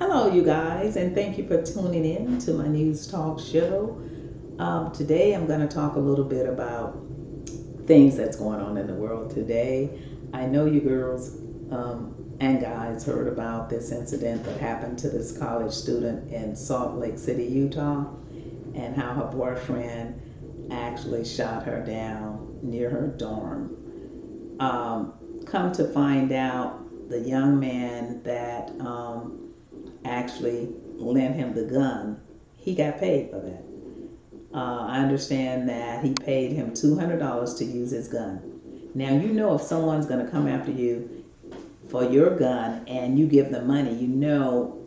Hello, you guys, and thank you for tuning in to my news talk show. Today, I'm going to talk a little bit about things that's going on in the world today. I know you girls and guys heard about this incident that happened to this college student in Salt Lake City, Utah, and how her boyfriend actually shot her down near her dorm. Come to find out, the young man that actually lent him the gun, he got paid for that. I understand that he paid him $200 to use his gun. Now, you know, if someone's going to come after you for your gun and you give them money, you know,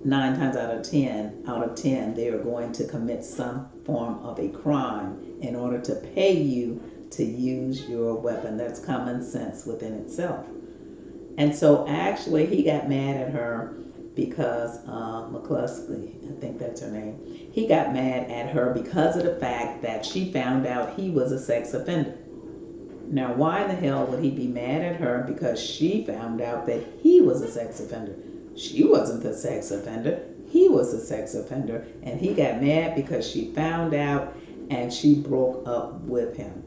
9 times out of ten, they are going to commit some form of a crime in order to pay you to use your weapon. That's common sense within itself. And so actually he got mad at her because McCluskey, I think that's her name, he got mad at her because of the fact that she found out he was a sex offender. Now, why in the hell would he be mad at her because she found out that he was a sex offender? She wasn't the sex offender. He was a sex offender. And he got mad because she found out and she broke up with him.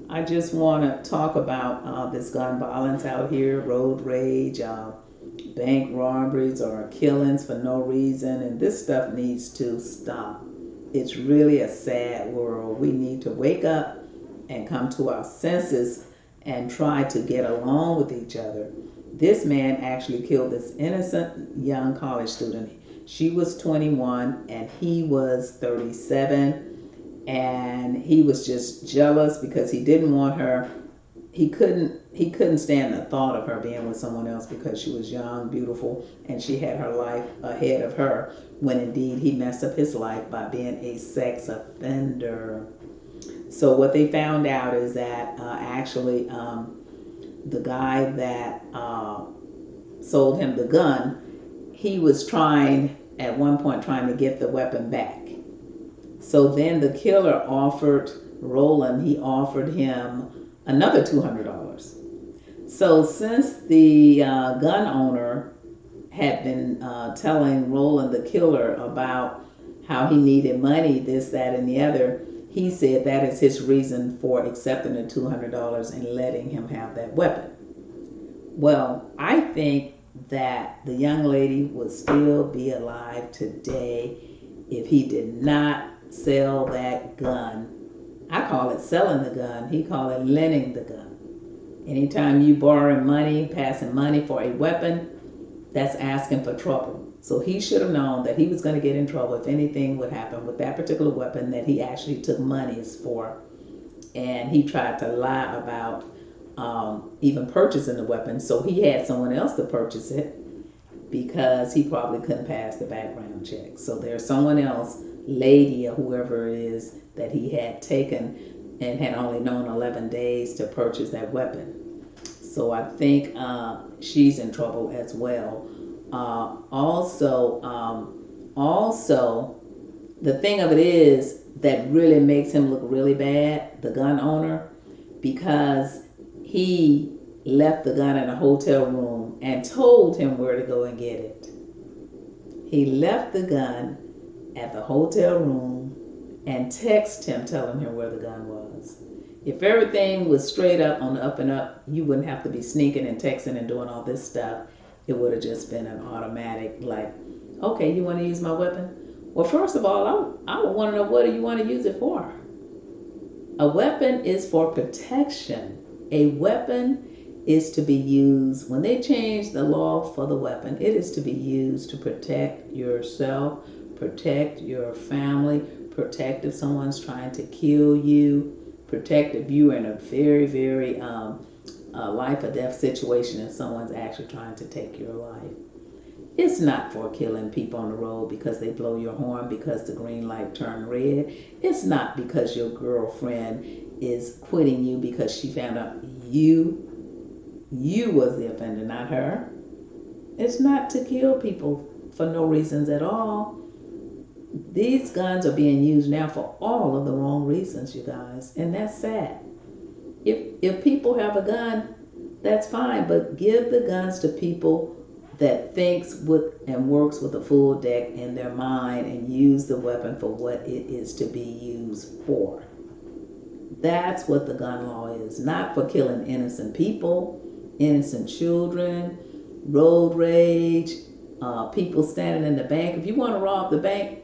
I just want to talk about this gun violence out here, road rage, bank robberies or killings for no reason, and this stuff needs to stop. It's really a sad world. We need to wake up and come to our senses and try to get along with each other. This man actually killed this innocent young college student. She was 21 and he was 37, and he was just jealous because he didn't want her. He couldn't stand the thought of her being with someone else because she was young, beautiful, and she had her life ahead of her, when indeed he messed up his life by being a sex offender. So what they found out is that actually the guy that sold him the gun, he was at one point trying to get the weapon back. So then the killer offered Rowland, he offered him another $200. So since the gun owner had been telling Rowland, the killer, about how he needed money, this, that, and the other, he said that is his reason for accepting the $200 and letting him have that weapon. Well, I think that the young lady would still be alive today if he did not sell that gun. I call it selling the gun. He call it lending the gun. Anytime you borrowing money, passing money for a weapon, that's asking for trouble. So he should have known that he was going to get in trouble if anything would happen with that particular weapon that he actually took monies for. And he tried to lie about even purchasing the weapon. So he had someone else to purchase it because he probably couldn't pass the background check. So there's someone else, lady or whoever it is, that he had taken and had only known 11 days to purchase that weapon. So I think she's in trouble as well. Also, the thing of it is that really makes him look really bad, the gun owner, because he left the gun in a hotel room and told him where to go and get it. He left the gun at the hotel room and texted him telling him where the gun was. If everything was straight up on the up and up, you wouldn't have to be sneaking and texting and doing all this stuff. It would have just been an automatic, like, okay, you want to use my weapon? Well, first of all, I would want to know, what do you want to use it for? A weapon is for protection. A weapon is to be used, when they change the law for the weapon, it is to be used to protect yourself, protect your family, protect if someone's trying to kill you, protect if you're in a very, very life or death situation and someone's actually trying to take your life. It's not for killing people on the road because they blow your horn because the green light turned red. It's not because your girlfriend is quitting you because she found out you was the offender, not her. It's not to kill people for no reasons at all. These guns are being used now for all of the wrong reasons, you guys, and that's sad. If people have a gun, that's fine, but give the guns to people that thinks with and works with a full deck in their mind and use the weapon for what it is to be used for. That's what the gun law is. Not for killing innocent people, innocent children, road rage, people standing in the bank. If you want to rob the bank,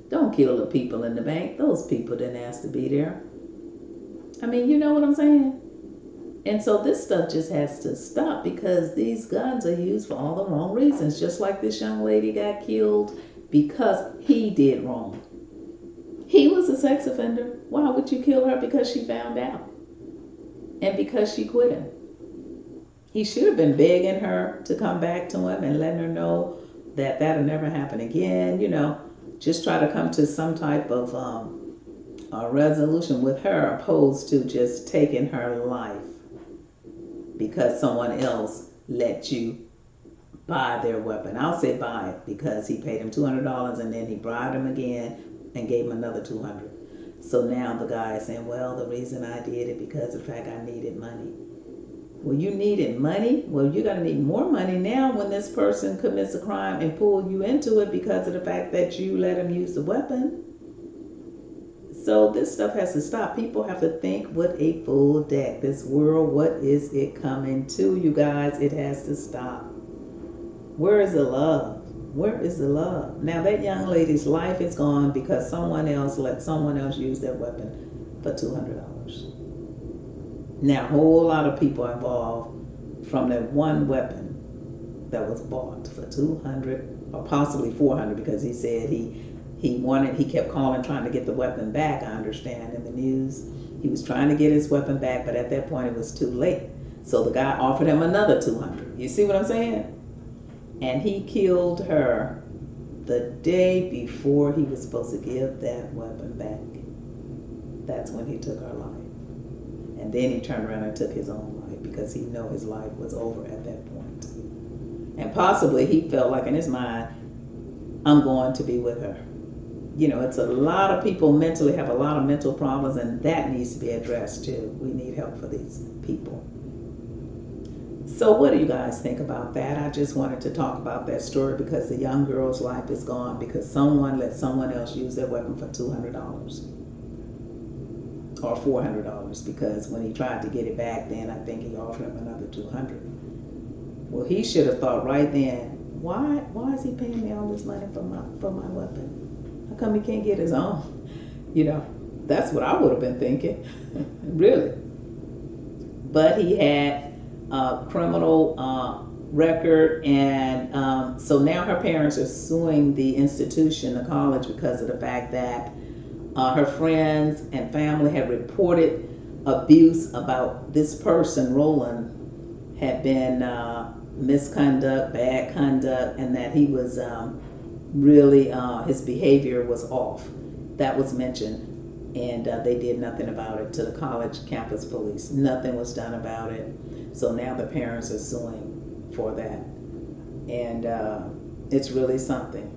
don't kill the people in the bank. Those people didn't ask to be there. I mean, you know what I'm saying? And so this stuff just has to stop, because these guns are used for all the wrong reasons. Just like this young lady got killed because he did wrong. He was a sex offender. Why would you kill her? Because she found out. And because she quit him. He should have been begging her to come back to him and letting her know that that'll never happen again. You know, just try to come to some type of a resolution with her, opposed to just taking her life because someone else let you buy their weapon. I'll say buy it, because he paid him $200 and then he bribed him again and gave him another $200. So now the guy is saying, well, the reason I did it because of the fact I needed money. Well, you needed money? Well, you're going to need more money now when this person commits a crime and pull you into it because of the fact that you let him use the weapon. So this stuff has to stop. People have to think with a full deck. This world, what is it coming to, you guys? It has to stop. Where is the love? Where is the love? Now that young lady's life is gone because someone else let someone else use their weapon for $200. Now a whole lot of people involved from that one weapon that was bought for $200 or possibly $400, because he said he kept calling trying to get the weapon back. I understand in the news he was trying to get his weapon back, but at that point it was too late. So the guy offered him another $200. You see what I'm saying? And he killed her the day before he was supposed to give that weapon back. That's when he took her life. And then he turned around and took his own life, because he knew his life was over at that point. And possibly he felt like in his mind, I'm going to be with her. You know, it's a lot of people mentally have a lot of mental problems, and that needs to be addressed too. We need help for these people. So what do you guys think about that? I just wanted to talk about that story because the young girl's life is gone because someone let someone else use their weapon for $200 or $400, because when he tried to get it back, then I think he offered him another $200. Well, he should have thought right then, why is he paying me all this money for my weapon? How come he can't get his own? You know, that's what I would have been thinking, really. But he had a criminal record, and so now her parents are suing the institution, the college, because of the fact that her friends and family had reported abuse about this person, Rowland, had been misconduct, bad conduct, and that he was really, his behavior was off. That was mentioned. And they did nothing about it to the college campus police. Nothing was done about it. So now the parents are suing for that. And it's really something.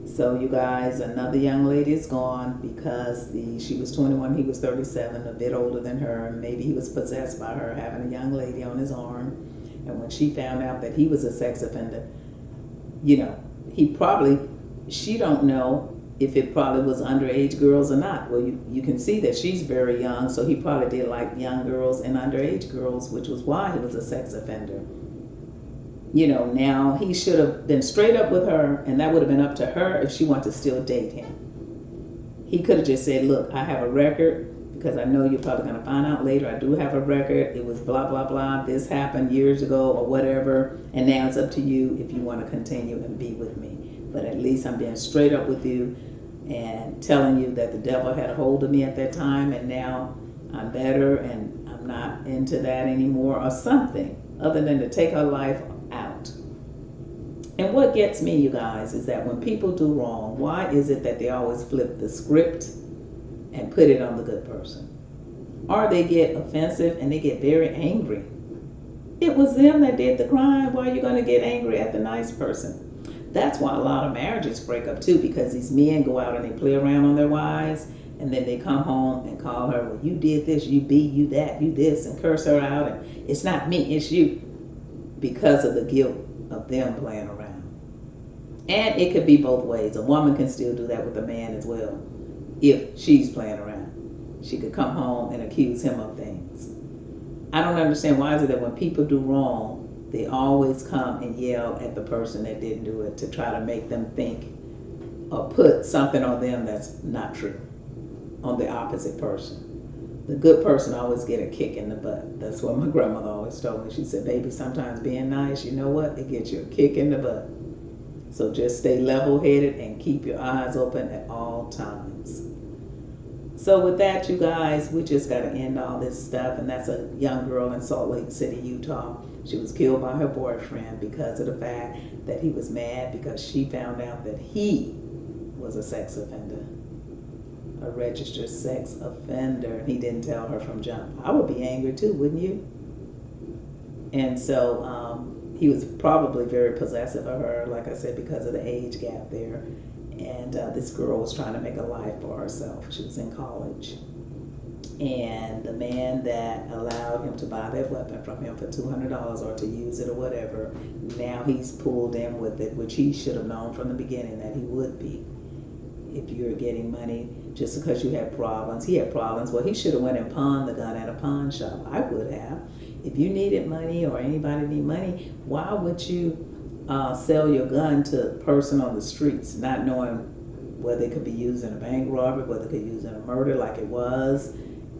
So you guys, another young lady is gone because she was 21, he was 37, a bit older than her. Maybe he was possessed by her, having a young lady on his arm. And when she found out that he was a sex offender, you know, she don't know if it probably was underage girls or not. Well, you can see that she's very young, so he probably did like young girls and underage girls, which was why he was a sex offender. You know, now he should have been straight up with her, and that would have been up to her if she wanted to still date him. He could have just said, look, I have a record, because I know you're probably going to find out later, I do have a record. It was blah, blah, blah. This happened years ago or whatever, and now it's up to you if you want to continue and be with me. But at least I'm being straight up with you and telling you that the devil had a hold of me at that time, and now I'm better and I'm not into that anymore, or something other than to take her life out. And what gets me, you guys, is that when people do wrong, why is it that they always flip the script and put it on the good person? Or they get offensive and they get very angry. It was them that did the crime. Why are you going to get angry at the nice person? That's why a lot of marriages break up too, because these men go out and they play around on their wives, and then they come home and call her, well, you did this, you beat, you that, you this, and curse her out, and it's not me, it's you, because of the guilt of them playing around. And it could be both ways. A woman can still do that with a man as well if she's playing around. She could come home and accuse him of things. I don't understand why is it that when people do wrong, they always come and yell at the person that didn't do it to try to make them think or put something on them that's not true, on the opposite person. The good person always get a kick in the butt. That's what my grandmother always told me. She said, baby, sometimes being nice, you know what? It gets you a kick in the butt. So just stay level-headed and keep your eyes open at all times. So with that, you guys, we just got to end all this stuff. And that's a young girl in Salt Lake City, Utah. She was killed by her boyfriend because of the fact that he was mad because she found out that he was a sex offender. A registered sex offender, and he didn't tell her from jump. I would be angry too, wouldn't you? And so he was probably very possessive of her, like I said, because of the age gap there. And this girl was trying to make a life for herself. She was in college. And the man that allowed him to buy that weapon from him for $200 or to use it or whatever, now he's pulled in with it, which he should have known from the beginning that he would be. If you're getting money just because you had problems. He had problems. Well, he should have went and pawned the gun at a pawn shop. I would have. If you needed money or anybody need money, why would you sell your gun to a person on the streets, not knowing whether it could be used in a bank robbery, whether it could be used in a murder like it was,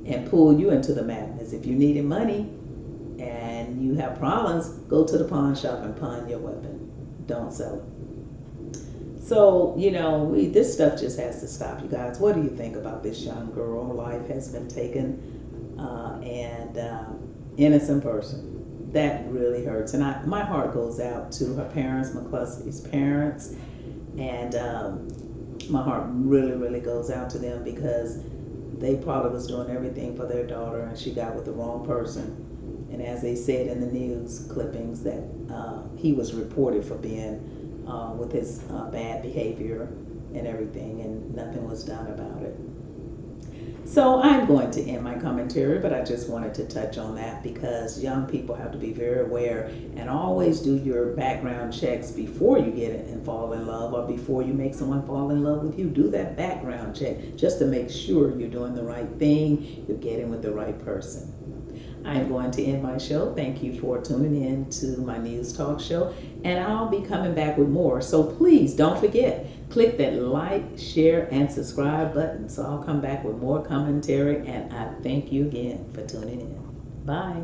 and pull you into the madness? If you needed money and you have problems, go to the pawn shop and pawn your weapon. Don't sell it. So, you know, this stuff just has to stop, you guys. What do you think about this young girl? Her life has been taken, innocent person. That really hurts. And my heart goes out to her parents, McCluskey's parents. And my heart really, really goes out to them because they probably was doing everything for their daughter and she got with the wrong person. And as they said in the news clippings that he was reported for being with his bad behavior and everything, and nothing was done about it. So I'm going to end my commentary, but I just wanted to touch on that because young people have to be very aware and always do your background checks before you get it and fall in love, or before you make someone fall in love with you. Do that background check just to make sure you're doing the right thing, you're getting with the right person. I'm going to end my show. Thank you for tuning in to my news talk show, and I'll be coming back with more. So please don't forget, click that like, share, and subscribe button so I'll come back with more commentary, and I thank you again for tuning in. Bye.